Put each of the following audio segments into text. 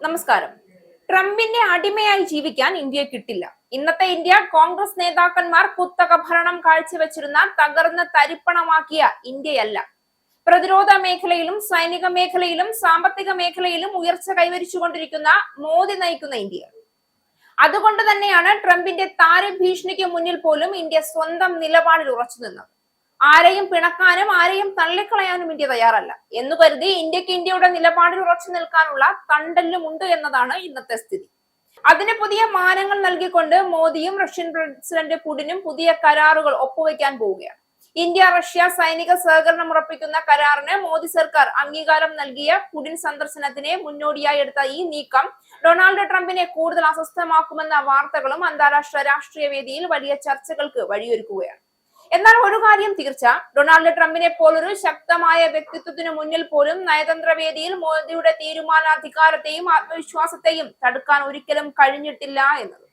നമസ്കാരം. ട്രംപിന്റെ അടിമയായി ജീവിക്കാൻ ഇന്ത്യയെ കിട്ടില്ല. ഇന്നത്തെ ഇന്ത്യ കോൺഗ്രസ് നേതാക്കന്മാർ കുത്തക ഭരണം കാഴ്ചവെച്ചിരുന്ന തകർന്ന് തരിപ്പണമാക്കിയ ഇന്ത്യയല്ല. പ്രതിരോധ മേഖലയിലും സൈനിക മേഖലയിലും സാമ്പത്തിക മേഖലയിലും ഉയർച്ച കൈവരിച്ചുകൊണ്ടിരിക്കുന്ന മോദി നയിക്കുന്ന ഇന്ത്യ. അതുകൊണ്ട് തന്നെയാണ് ട്രംപിന്റെ താരഭീഷണിക്ക് മുന്നിൽ പോലും ഇന്ത്യ സ്വന്തം നിലപാടിൽ ഉറച്ചു നിന്നത്. ആരെയും പിണക്കാനും ആരെയും തള്ളിക്കളയാനും ഇന്ത്യ തയ്യാറല്ല എന്ന് കരുതി ഇന്ത്യക്ക് ഇന്ത്യയുടെ നിലപാടിൽ ഉറച്ചു നിൽക്കാനുള്ള തണ്ടല്ലുമുണ്ട് എന്നതാണ് ഇന്നത്തെ സ്ഥിതി. അതിന് പുതിയ മാനങ്ങൾ നൽകിക്കൊണ്ട് മോദിയും റഷ്യൻ പ്രസിഡന്റ് പുടിനും പുതിയ കരാറുകൾ ഒപ്പുവെക്കാൻ പോവുകയാണ്. ഇന്ത്യ റഷ്യ സൈനിക സഹകരണം ഉറപ്പിക്കുന്ന കരാറിന് മോദി സർക്കാർ അംഗീകാരം നൽകിയ പുടിൻ സന്ദർശനത്തിന് മുന്നോടിയായി എടുത്ത ഈ നീക്കം ഡൊണാൾഡ് ട്രംപിനെ കൂടുതൽ അസ്വസ്ഥമാക്കുമെന്ന വാർത്തകളും അന്താരാഷ്ട്ര രാഷ്ട്രീയ വേദിയിൽ വലിയ ചർച്ചകൾക്ക് വഴിയൊരുക്കുകയാണ്. എന്നാൽ ഒരു കാര്യം തീർച്ച, ഡൊണാൾഡ് ട്രംപിനെ പോലൊരു ശക്തമായ വ്യക്തിത്വത്തിനു മുന്നിൽ പോലും നയതന്ത്ര വേദിയിൽ മോദിയുടെ തീരുമാനാധികാരത്തെയും ആത്മവിശ്വാസത്തെയും തടുക്കാൻ ഒരിക്കലും കഴിഞ്ഞിട്ടില്ല എന്നത്.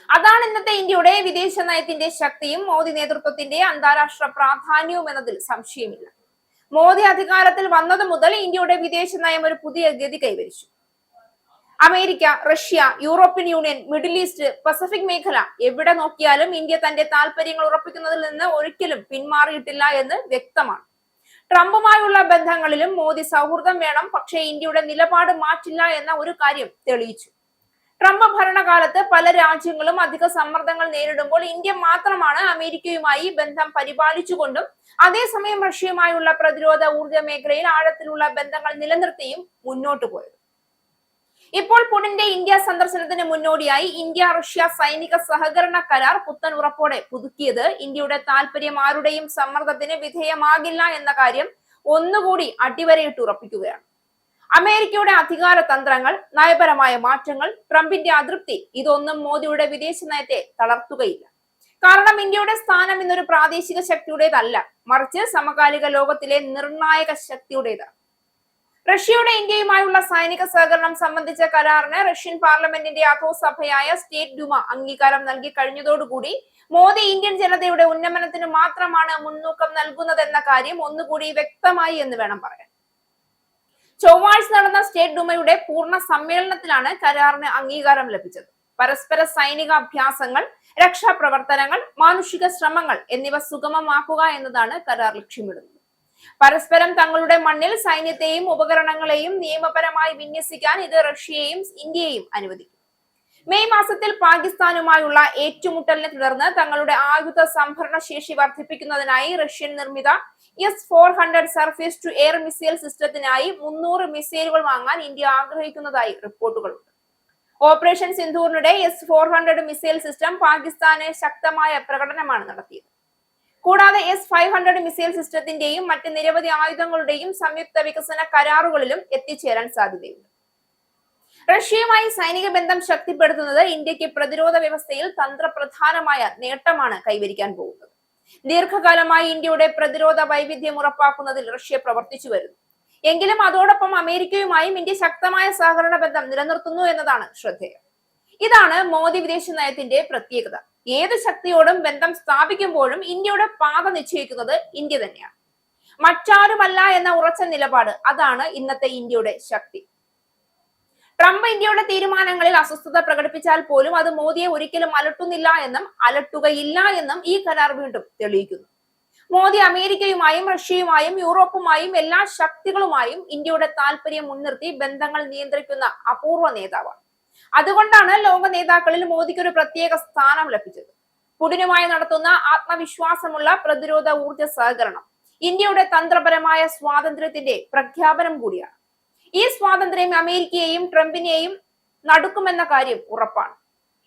അതാണ് ഇന്നത്തെ ഇന്ത്യയുടെ വിദേശ നയത്തിന്റെ ശക്തിയും മോദി നേതൃത്വത്തിന്റെ അന്താരാഷ്ട്ര പ്രാധാന്യവും എന്നതിൽ സംശയമില്ല. മോദി അധികാരത്തിൽ വന്നത് മുതൽ ഇന്ത്യയുടെ വിദേശ നയം ഒരു പുതിയ ഗതി കൈവരിച്ചു. America, Russia, European union, middle east, Pacific മേഖല എവിടെ നോക്കിയാലും ഇന്ത്യ തന്റെ താല്പര്യങ്ങൾ ഉറപ്പിക്കുന്നതിൽ നിന്ന് ഒരിക്കലും പിന്മാറിയിട്ടില്ല എന്ന് വ്യക്തമാണ്. ട്രംപുമായുള്ള ബന്ധങ്ങളിലും മോദി സൗഹൃദം വേണം, പക്ഷേ ഇന്ത്യയുടെ നിലപാട് മാറ്റില്ല എന്ന ഒരു കാര്യം തെളിയിച്ചു. ട്രംപ് ഭരണകാലത്ത് പല രാജ്യങ്ങളും അധിക സമ്മർദ്ദങ്ങൾ നേരിടുമ്പോൾ ഇന്ത്യ മാത്രമാണ് അമേരിക്കയുമായി ബന്ധം പരിപാലിച്ചുകൊണ്ടും അതേസമയം റഷ്യയുമായുള്ള പ്രതിരോധ ഊർജ്ജ മേഖലയിൽ ആഴത്തിലുള്ള ബന്ധങ്ങൾ നിലനിർത്തിയും മുന്നോട്ട് പോയത്. ഇപ്പോൾ പുടിന്റെ ഇന്ത്യ സന്ദർശനത്തിന് മുന്നോടിയായി ഇന്ത്യ റഷ്യ സൈനിക സഹകരണ കരാർ പുത്തൻ ഉറപ്പോടെ പുതുക്കിയത് ഇന്ത്യയുടെ താല്പര്യം ആരുടെയും സമ്മർദ്ദത്തിന് വിധേയമാകില്ല എന്ന കാര്യം ഒന്നുകൂടി അടിവരയിട്ട് ഉറപ്പിക്കുകയാണ്. അമേരിക്കയുടെ അധികാര തന്ത്രങ്ങൾ, നയപരമായ മാറ്റങ്ങൾ, ട്രംപിന്റെ അതൃപ്തി ഇതൊന്നും മോദിയുടെ വിദേശ നയത്തെ തളർത്തുകയില്ല. കാരണം ഇന്ത്യയുടെ സ്ഥാനം ഇന്നൊരു പ്രാദേശിക ശക്തിയുടേതല്ല, മറിച്ച് സമകാലിക ലോകത്തിലെ നിർണായക ശക്തിയുടേതാണ്. റഷ്യയുടെ ഇന്ത്യയുമായുള്ള സൈനിക സഹകരണം സംബന്ധിച്ച കരാറിന് റഷ്യൻ പാർലമെന്റിന്റെ അധോസഭയായ സ്റ്റേറ്റ് ഡൂമ അംഗീകാരം നൽകി കഴിഞ്ഞതോടുകൂടി മോദി ഇന്ത്യൻ ജനതയുടെ ഉന്നമനത്തിന് മാത്രമാണ് മുൻതൂക്കം നൽകുന്നതെന്ന കാര്യം ഒന്നുകൂടി വ്യക്തമായി എന്ന് വേണം പറയാൻ. ചൊവ്വാഴ്ച നടന്ന സ്റ്റേറ്റ് ഡൂമയുടെ പൂർണ്ണ സമ്മേളനത്തിലാണ് കരാറിന് അംഗീകാരം ലഭിച്ചത്. പരസ്പര സൈനിക അഭ്യാസങ്ങൾ, രക്ഷാപ്രവർത്തനങ്ങൾ, മാനുഷിക ശ്രമങ്ങൾ എന്നിവ സുഗമമാക്കുക എന്നതാണ് കരാർ ലക്ഷ്യമിടുന്നത്. പരസ്പരം തങ്ങളുടെ മണ്ണിൽ സൈന്യത്തെയും ഉപകരണങ്ങളെയും നിയമപരമായി വിന്യസിക്കാൻ ഇത് റഷ്യയെയും ഇന്ത്യയെയും അനുവദിക്കും. മെയ് മാസത്തിൽ പാകിസ്ഥാനുമായുള്ള ഏറ്റുമുട്ടലിനെ തുടർന്ന് തങ്ങളുടെ ആയുധ സംഭരണ ശേഷി വർദ്ധിപ്പിക്കുന്നതിനായി റഷ്യൻ നിർമ്മിത S-400 surface to air missile സിസ്റ്റത്തിനായി 300 മിസൈലുകൾ വാങ്ങാൻ ഇന്ത്യ ആഗ്രഹിക്കുന്നതായി റിപ്പോർട്ടുകളുണ്ട്. ഓപ്പറേഷൻ സിന്ധൂറിനിടെ S-400 മിസൈൽ സിസ്റ്റം പാകിസ്ഥാന് ശക്തമായ പ്രകടനമാണ് നടത്തിയത്. കൂടാതെ S-500 മിസൈൽ സിസ്റ്റത്തിന്റെയും മറ്റ് നിരവധി ആയുധങ്ങളുടെയും സംയുക്ത വികസന കരാറുകളിലും എത്തിച്ചേരാൻ സാധ്യതയുണ്ട്. റഷ്യയുമായി സൈനിക ബന്ധം ശക്തിപ്പെടുത്തുന്നത് ഇന്ത്യക്ക് പ്രതിരോധ വ്യവസ്ഥയിൽ തന്ത്രപ്രധാനമായ നേട്ടമാണ് കൈവരിക്കാൻ പോകുന്നത്. ദീർഘകാലമായി ഇന്ത്യയുടെ പ്രതിരോധ വൈവിധ്യം ഉറപ്പാക്കുന്നതിൽ റഷ്യ പ്രവർത്തിച്ചു വരുന്നു. എങ്കിലും അതോടൊപ്പം അമേരിക്കയുമായും ഇന്ത്യ ശക്തമായ സഹകരണ ബന്ധം നിലനിർത്തുന്നു എന്നതാണ് ശ്രദ്ധേയം. ഇതാണ് മോദി വിദേശ നയത്തിന്റെ പ്രത്യേകത. ഏത് ശക്തിയോടും ബന്ധം സ്ഥാപിക്കുമ്പോഴും ഇന്ത്യയുടെ പാത നിശ്ചയിക്കുന്നത് ഇന്ത്യ തന്നെയാണ്, മറ്റാരുമല്ല എന്ന ഉറച്ച നിലപാട്. അതാണ് ഇന്നത്തെ ഇന്ത്യയുടെ ശക്തി. ട്രംപ് ഇന്ത്യയുടെ തീരുമാനങ്ങളിൽ അസ്വസ്ഥത പ്രകടിപ്പിച്ചാൽ പോലും അത് മോദിയെ ഒരിക്കലും അലട്ടുന്നില്ല എന്നും അലട്ടുകയില്ല എന്നും ഈ കരാർ വീണ്ടും തെളിയിക്കുന്നു. മോദി അമേരിക്കയുമായും റഷ്യയുമായും യൂറോപ്പുമായും എല്ലാ ശക്തികളുമായും ഇന്ത്യയുടെ താല്പര്യം മുൻനിർത്തി ബന്ധങ്ങൾ നിയന്ത്രിക്കുന്ന അപൂർവ നേതാവാണ്. അതുകൊണ്ടാണ് ലോക നേതാക്കളിൽ മോദിക്ക് ഒരു പ്രത്യേക സ്ഥാനം ലഭിച്ചത്. പുടിനുമായി നടത്തുന്ന ആത്മവിശ്വാസമുള്ള പ്രതിരോധ ഊർജ്ജ സഹകരണം ഇന്ത്യയുടെ തന്ത്രപരമായ സ്വാതന്ത്ര്യത്തിന്റെ പ്രഖ്യാപനം കൂടിയാണ്. ഈ സ്വാതന്ത്ര്യം അമേരിക്കയെയും ട്രംപിനെയും നടുക്കുമെന്ന കാര്യം ഉറപ്പാണ്.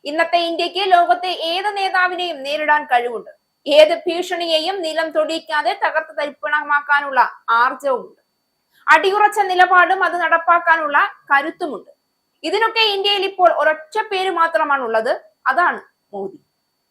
ഇന്നത്തെ ഇന്ത്യക്ക് ലോകത്തെ ഏത് നേതാവിനെയും നേരിടാൻ കഴിവുണ്ട്. ഏത് ഭീഷണിയെയും നിലം തൊടിയിക്കാതെ തകർത്ത് തരിപ്പണമാക്കാനുള്ള ആർജവുമുണ്ട്. അടിയുറച്ച നിലപാടും അത് നടപ്പാക്കാനുള്ള കരുത്തുമുണ്ട്. ഇതിനൊക്കെ ഇന്ത്യയിൽ ഇപ്പോൾ ഒരൊറ്റ പേര് മാത്രമാണ് ഉള്ളത്, അതാണ് മോദി.